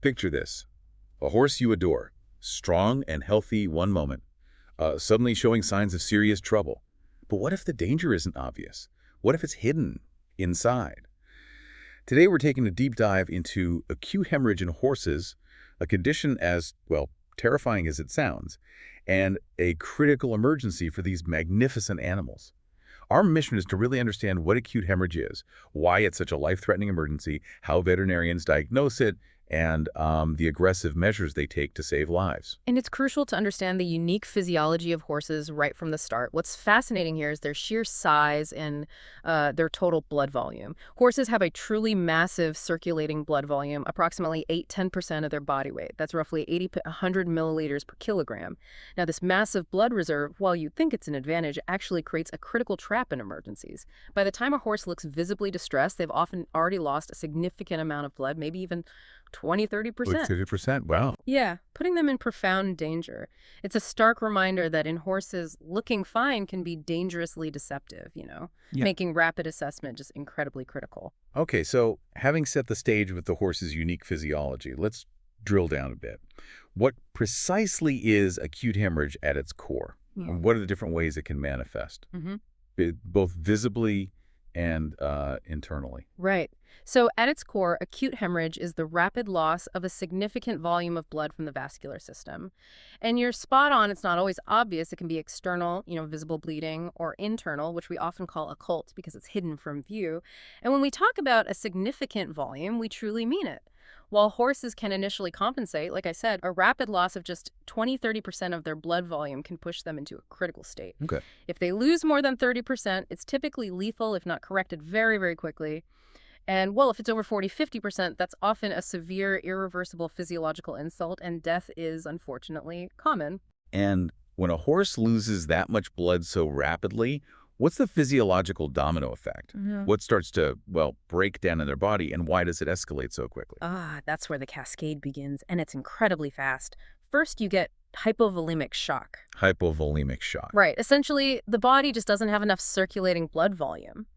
Picture this. A horse you adore, strong and healthy one moment, suddenly showing signs of serious trouble. But what if the danger isn't obvious? What if it's hidden inside? Today we're taking a deep dive into acute hemorrhage in horses, a condition as, well, terrifying as it sounds, and a critical emergency for these magnificent animals. Our mission is to really understand what acute hemorrhage is, why it's such a life-threatening emergency, how veterinarians diagnose it, and the aggressive measures they take to save lives. And it's crucial to understand the unique physiology of horses right from the start. What's fascinating here is their sheer size and their total blood volume. Horses have a truly massive circulating blood volume, approximately 8–10% of their body weight. That's roughly 100 milliliters per kilogram. Now, this massive blood reserve, while you think it's an advantage, actually creates a critical trap in emergencies. By the time a horse looks visibly distressed, they've often already lost a significant amount of blood, maybe even 20–30%. Like 30%? Wow. Yeah, putting them in profound danger. It's a stark reminder that in horses, looking fine can be dangerously deceptive, Yeah. making rapid assessment just incredibly critical. Okay, so having set the stage with the horse's unique physiology, let's drill down a bit. What precisely is acute hemorrhage at its core? Yeah. And what are the different ways it can manifest, Mm-hmm. both visibly and internally? Right. So at its core, acute hemorrhage is the rapid loss of a significant volume of blood from the vascular system. And you're spot on, it's not always obvious. It can be external, visible bleeding, or internal, which we often call occult because it's hidden from view. And when we talk about a significant volume, we truly mean it. While horses can initially compensate, like I said, a rapid loss of just 20–30% of their blood volume can push them into a critical state. Okay. If they lose more than 30%, it's typically lethal if not corrected very, very quickly. And, well, if it's over 40–50%, that's often a severe, irreversible physiological insult, and death is, unfortunately, common. And when a horse loses that much blood so rapidly, what's the physiological domino effect? Yeah. What starts to, well, break down in their body, and why does it escalate so quickly? That's where the cascade begins, and it's incredibly fast. First, you get hypovolemic shock. Hypovolemic shock. Right. Essentially, the body just doesn't have enough circulating blood volume.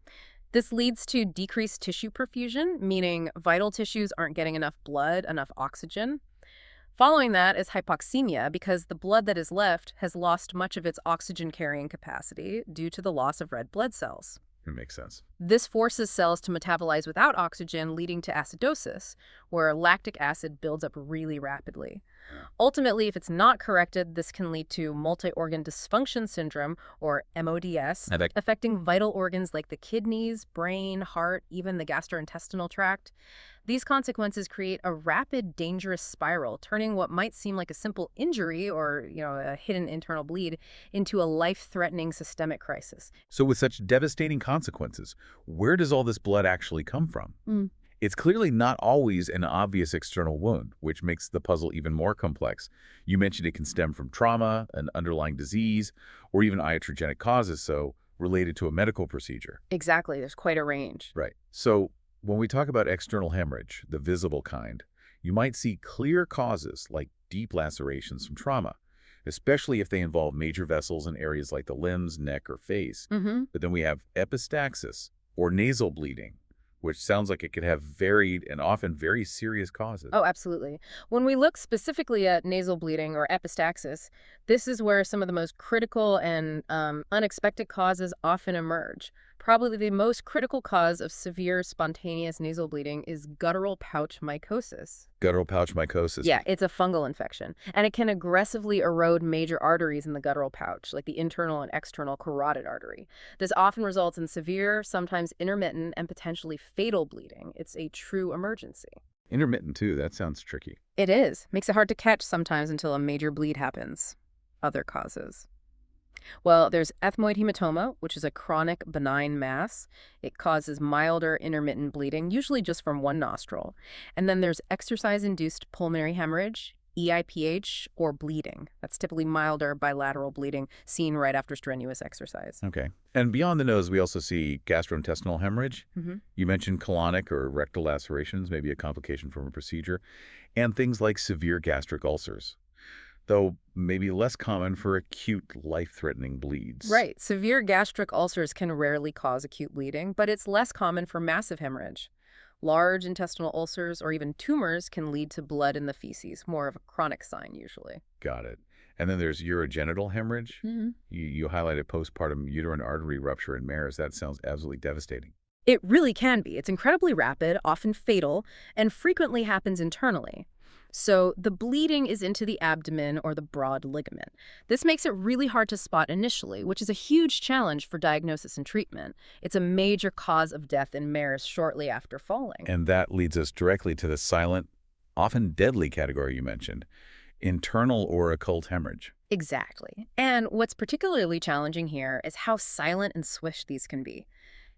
This leads to decreased tissue perfusion, meaning vital tissues aren't getting enough blood, enough oxygen. Following that is hypoxemia, because the blood that is left has lost much of its oxygen-carrying capacity due to the loss of red blood cells. It makes sense. This forces cells to metabolize without oxygen, leading to acidosis, where lactic acid builds up really rapidly. Ultimately, if it's not corrected, this can lead to multi-organ dysfunction syndrome, or MODS, affecting vital organs like the kidneys, brain, heart, even the gastrointestinal tract. These consequences create a rapid, dangerous spiral, turning what might seem like a simple injury or, a hidden internal bleed into a life-threatening systemic crisis. So with such devastating consequences, where does all this blood actually come from? It's clearly not always an obvious external wound, which makes the puzzle even more complex. You mentioned it can stem from trauma, an underlying disease, or even iatrogenic causes, so related to a medical procedure. Exactly. There's quite a range. Right. So when we talk about external hemorrhage, the visible kind, you might see clear causes like deep lacerations from trauma, especially if they involve major vessels in areas like the limbs, neck, or face. But then we have epistaxis, or nasal bleeding, which sounds like it could have varied and often very serious causes. Oh, absolutely. When we look specifically at nasal bleeding or epistaxis, this is where some of the most critical and unexpected causes often emerge. Probably the most critical cause of severe spontaneous nasal bleeding is guttural pouch mycosis. Guttural pouch mycosis. Yeah, it's a fungal infection, and it can aggressively erode major arteries in the guttural pouch, like the internal and external carotid artery. This often results in severe, sometimes intermittent, and potentially fatal bleeding. It's a true emergency. Intermittent, too. That sounds tricky. It is. Makes it hard to catch sometimes until a major bleed happens. Other causes. Well, there's ethmoid hematoma, which is a chronic benign mass. It causes milder intermittent bleeding, usually just from one nostril. And then there's exercise-induced pulmonary hemorrhage, EIPH, or bleeding. That's typically milder bilateral bleeding seen right after strenuous exercise. Okay. And beyond the nose, we also see gastrointestinal hemorrhage. You mentioned colonic or rectal lacerations, maybe a complication from a procedure, and things like severe gastric ulcers, though maybe less common for acute life-threatening bleeds. Right. Severe gastric ulcers can rarely cause acute bleeding, but it's less common for massive hemorrhage. Large intestinal ulcers or even tumors can lead to blood in the feces, more of a chronic sign usually. Got it. And then there's urogenital hemorrhage. You highlighted postpartum uterine artery rupture in mares. That sounds absolutely devastating. It really can be. It's incredibly rapid, often fatal, and frequently happens internally. So the bleeding is into the abdomen or the broad ligament. This makes it really hard to spot initially, which is a huge challenge for diagnosis and treatment. It's a major cause of death in mares shortly after falling. And that leads us directly to the silent, often deadly category you mentioned, internal or occult hemorrhage. Exactly. And what's particularly challenging here is how silent and swift these can be.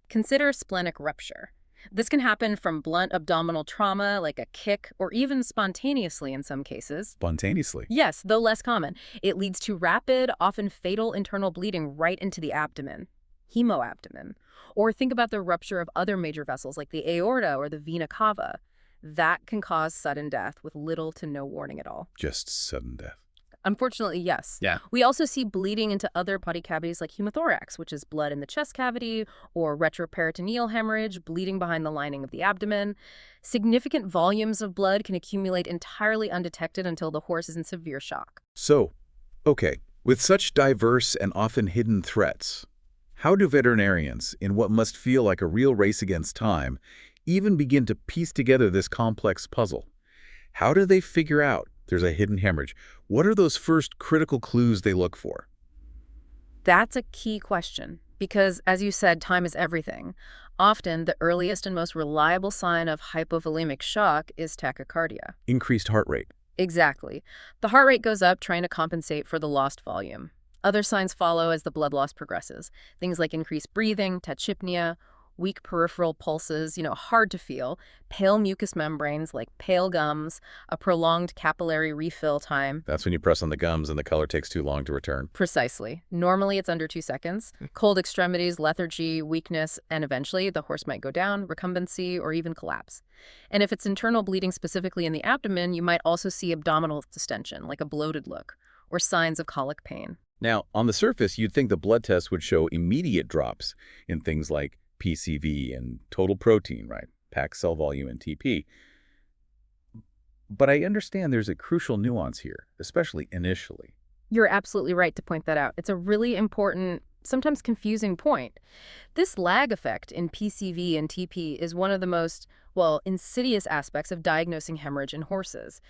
Consider splenic rupture. This can happen from blunt abdominal trauma, like a kick, or even spontaneously in some cases. Spontaneously. Yes, though less common. It leads to rapid, often fatal internal bleeding right into the abdomen, hemoabdomen. Or think about the rupture of other major vessels like the aorta or the vena cava. That can cause sudden death with little to no warning at all. Just sudden death. Unfortunately, yes. Yeah. We also see bleeding into other body cavities like hemothorax, which is blood in the chest cavity, or retroperitoneal hemorrhage, bleeding behind the lining of the abdomen. Significant volumes of blood can accumulate entirely undetected until the horse is in severe shock. So, okay, with such diverse and often hidden threats, how do veterinarians, in what must feel like a real race against time, even begin to piece together this complex puzzle? How do they figure out there's a hidden hemorrhage? What are those first critical clues they look for? That's a key question because, as you said, time is everything. Often, the earliest and most reliable sign of hypovolemic shock is tachycardia. Increased heart rate. Exactly. The heart rate goes up trying to compensate for the lost volume. Other signs follow as the blood loss progresses. Things like increased breathing, tachypnea, weak peripheral pulses, hard to feel, pale mucous membranes like pale gums, a prolonged capillary refill time. That's when you press on the gums and the color takes too long to return. Precisely. Normally it's under 2 seconds. Cold extremities, lethargy, weakness, and eventually the horse might go down, recumbency, or even collapse. And if it's internal bleeding specifically in the abdomen, you might also see abdominal distension, like a bloated look, or signs of colic pain. Now, on the surface, you'd think the blood test would show immediate drops in things like PCV and total protein, right? Packed cell volume and TP. But I understand there's a crucial nuance here, especially initially. You're absolutely right to point that out. It's a really important, sometimes confusing point. This lag effect in PCV and TP is one of the most, insidious aspects of diagnosing hemorrhage in horses.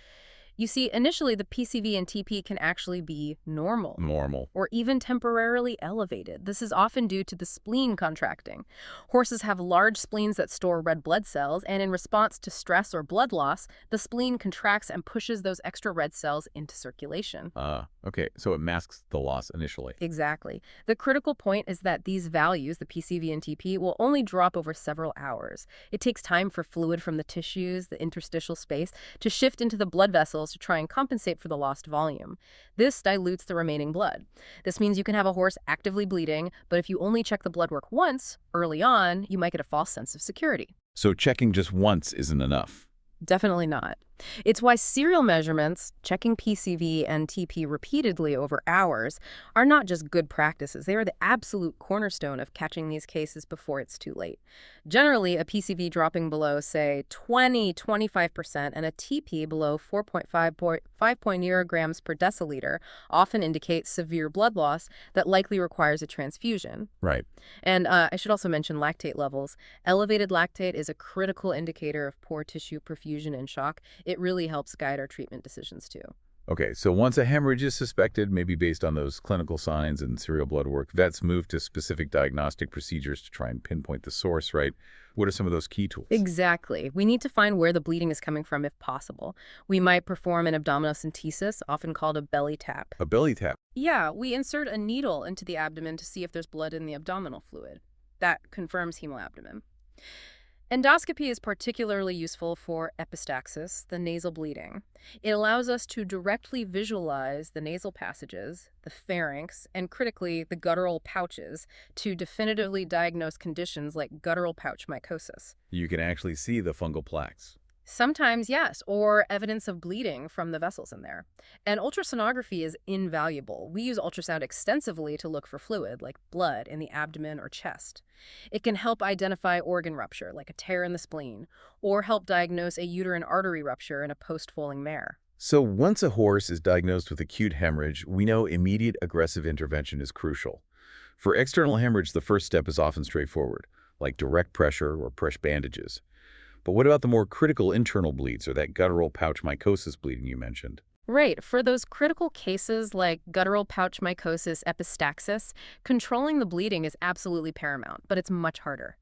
You see, initially, the PCV and TP can actually be normal. Or even temporarily elevated. This is often due to the spleen contracting. Horses have large spleens that store red blood cells, and in response to stress or blood loss, the spleen contracts and pushes those extra red cells into circulation. Okay, so it masks the loss initially. Exactly. The critical point is that these values, the PCV and TP, will only drop over several hours. It takes time for fluid from the tissues, the interstitial space, to shift into the blood vessels to try and compensate for the lost volume. This dilutes the remaining blood. This means you can have a horse actively bleeding, but if you only check the blood work once, early on, you might get a false sense of security. So checking just once isn't enough. Definitely not. It's why serial measurements, checking PCV and TP repeatedly over hours, are not just good practices. They are the absolute cornerstone of catching these cases before it's too late. Generally, a PCV dropping below, say, 20–25% and a TP below 4.5 neurograms per deciliter often indicates severe blood loss that likely requires a transfusion. Right. And I should also mention lactate levels. Elevated lactate is a critical indicator of poor tissue perfusion and shock. It really helps guide our treatment decisions, too. Okay, so once a hemorrhage is suspected, maybe based on those clinical signs and serial blood work, vets move to specific diagnostic procedures to try and pinpoint the source, right? What are some of those key tools? Exactly. We need to find where the bleeding is coming from if possible. We might perform an abdominocentesis, often called a belly tap. A belly tap? Yeah, we insert a needle into the abdomen to see if there's blood in the abdominal fluid. That confirms hemoabdomen. Endoscopy is particularly useful for epistaxis, the nasal bleeding. It allows us to directly visualize the nasal passages, the pharynx, and critically, the guttural pouches to definitively diagnose conditions like guttural pouch mycosis. You can actually see the fungal plaques. Sometimes, yes, or evidence of bleeding from the vessels in there. And ultrasonography is invaluable. We use ultrasound extensively to look for fluid, like blood, in the abdomen or chest. It can help identify organ rupture, like a tear in the spleen, or help diagnose a uterine artery rupture in a post-foaling mare. So once a horse is diagnosed with acute hemorrhage, we know immediate aggressive intervention is crucial. For external hemorrhage, the first step is often straightforward, like direct pressure or push bandages. But what about the more critical internal bleeds or that guttural pouch mycosis bleeding you mentioned? Right. For those critical cases like guttural pouch mycosis epistaxis, controlling the bleeding is absolutely paramount, but it's much harder.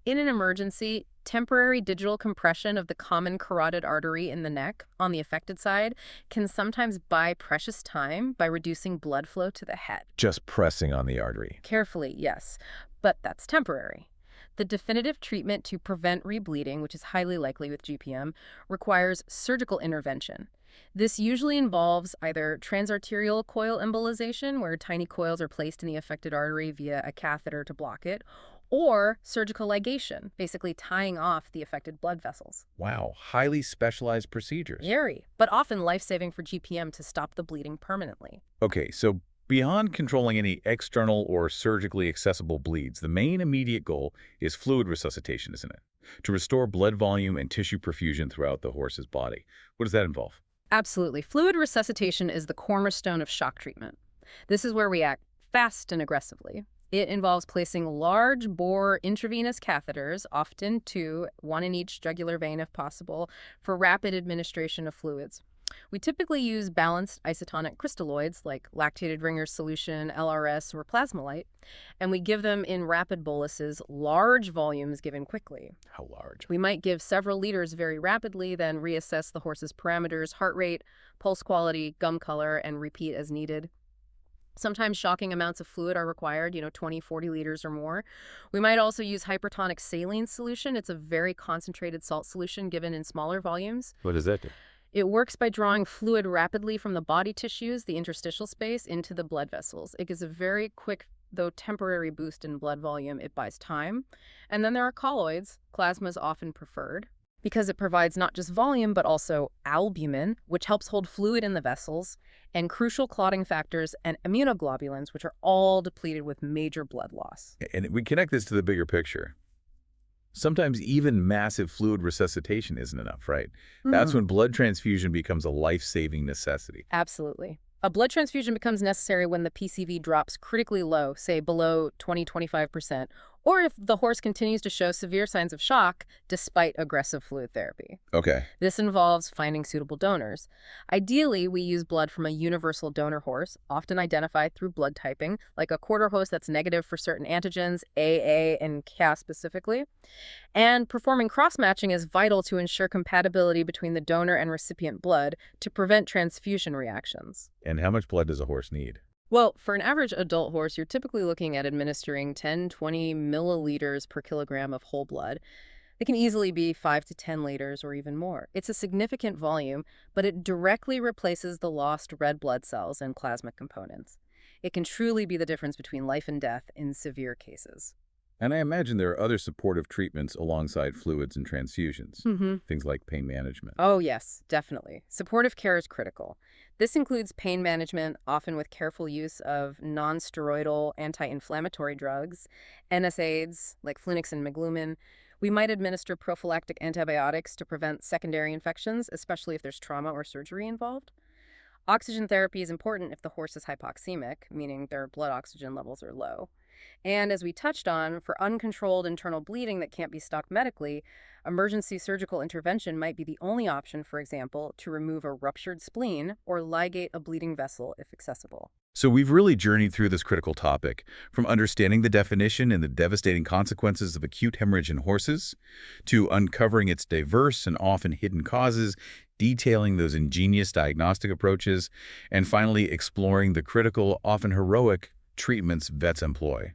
In an emergency, temporary digital compression of the common carotid artery in the neck on the affected side can sometimes buy precious time by reducing blood flow to the head. Just pressing on the artery. Carefully, yes, but that's temporary. The definitive treatment to prevent rebleeding, which is highly likely with GPM, requires surgical intervention. This usually involves either transarterial coil embolization, where tiny coils are placed in the affected artery via a catheter to block it, or surgical ligation, basically tying off the affected blood vessels. Wow, highly specialized procedures. Very, but often life-saving for GPM to stop the bleeding permanently. Okay, so beyond controlling any external or surgically accessible bleeds, the main immediate goal is fluid resuscitation, isn't it? To restore blood volume and tissue perfusion throughout the horse's body. What does that involve? Absolutely. Fluid resuscitation is the cornerstone of shock treatment. This is where we act fast and aggressively. It involves placing large-bore intravenous catheters, often two, one in each jugular vein if possible, for rapid administration of fluids. We typically use balanced isotonic crystalloids like lactated Ringer's solution, LRS, or plasmolite, and we give them in rapid boluses, large volumes given quickly. How large? We might give several liters very rapidly, then reassess the horse's parameters, heart rate, pulse quality, gum color, and repeat as needed. Sometimes shocking amounts of fluid are required, 20, 40 liters or more. We might also use hypertonic saline solution. It's a very concentrated salt solution given in smaller volumes. What does that do? It works by drawing fluid rapidly from the body tissues, the interstitial space, into the blood vessels. It gives a very quick, though temporary boost in blood volume. It buys time. And then there are colloids. Plasma is often preferred because it provides not just volume, but also albumin, which helps hold fluid in the vessels, and crucial clotting factors and immunoglobulins, which are all depleted with major blood loss. And we connect this to the bigger picture. Sometimes even massive fluid resuscitation isn't enough, right? That's when blood transfusion becomes a life-saving necessity. Absolutely. A blood transfusion becomes necessary when the PCV drops critically low, say below 20–25%, or if the horse continues to show severe signs of shock despite aggressive fluid therapy. Okay. This involves finding suitable donors. Ideally, we use blood from a universal donor horse, often identified through blood typing, like a quarter horse that's negative for certain antigens, AA and Ca specifically. And performing cross-matching is vital to ensure compatibility between the donor and recipient blood to prevent transfusion reactions. And how much blood does a horse need? Well, for an average adult horse, you're typically looking at administering 10–20 milliliters per kilogram of whole blood. It can easily be 5 to 10 liters or even more. It's a significant volume, but it directly replaces the lost red blood cells and plasma components. It can truly be the difference between life and death in severe cases. And I imagine there are other supportive treatments alongside fluids and transfusions, things like pain management. Oh, yes, definitely. Supportive care is critical. This includes pain management, often with careful use of non-steroidal anti-inflammatory drugs, NSAIDs like Flunix and Miglumin. We might administer prophylactic antibiotics to prevent secondary infections, especially if there's trauma or surgery involved. Oxygen therapy is important if the horse is hypoxemic, meaning their blood oxygen levels are low. And as we touched on, for uncontrolled internal bleeding that can't be stopped medically, emergency surgical intervention might be the only option, for example, to remove a ruptured spleen or ligate a bleeding vessel if accessible. So we've really journeyed through this critical topic, from understanding the definition and the devastating consequences of acute hemorrhage in horses, to uncovering its diverse and often hidden causes, detailing those ingenious diagnostic approaches, and finally exploring the critical, often heroic, treatments vets employ.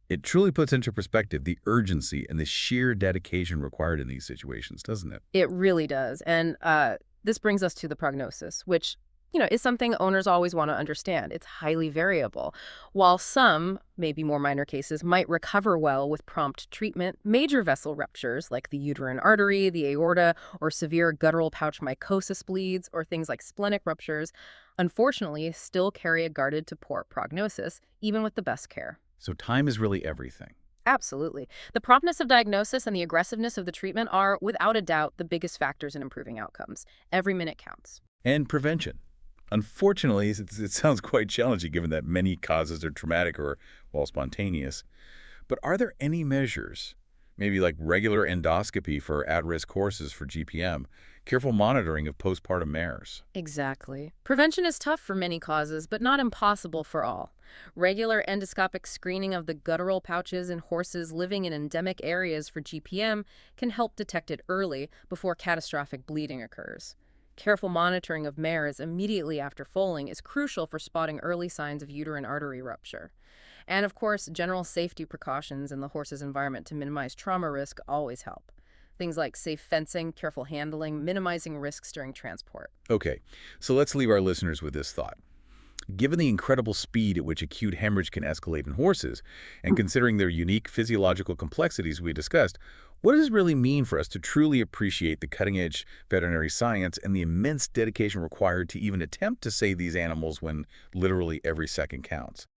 It truly puts into perspective the urgency and the sheer dedication required in these situations, doesn't it? It really does. And this brings us to the prognosis, which is something owners always want to understand. It's highly variable. While some, maybe more minor cases, might recover well with prompt treatment, major vessel ruptures like the uterine artery, the aorta, or severe guttural pouch mycosis bleeds, or things like splenic ruptures, unfortunately still carry a guarded to poor prognosis, even with the best care. So time is really everything. Absolutely. The promptness of diagnosis and the aggressiveness of the treatment are, without a doubt, the biggest factors in improving outcomes. Every minute counts. And prevention. Unfortunately, it sounds quite challenging given that many causes are traumatic or, well, spontaneous. But are there any measures, maybe like regular endoscopy for at-risk horses for GPM, careful monitoring of postpartum mares? Exactly. Prevention is tough for many causes, but not impossible for all. Regular endoscopic screening of the guttural pouches in horses living in endemic areas for GPM can help detect it early before catastrophic bleeding occurs. Careful monitoring of mares immediately after foaling is crucial for spotting early signs of uterine artery rupture. And of course, general safety precautions in the horse's environment to minimize trauma risk always help. Things like safe fencing, careful handling, minimizing risks during transport. Okay, so let's leave our listeners with this thought. Given the incredible speed at which acute hemorrhage can escalate in horses, and considering their unique physiological complexities we discussed, what does it really mean for us to truly appreciate the cutting-edge veterinary science and the immense dedication required to even attempt to save these animals when literally every second counts?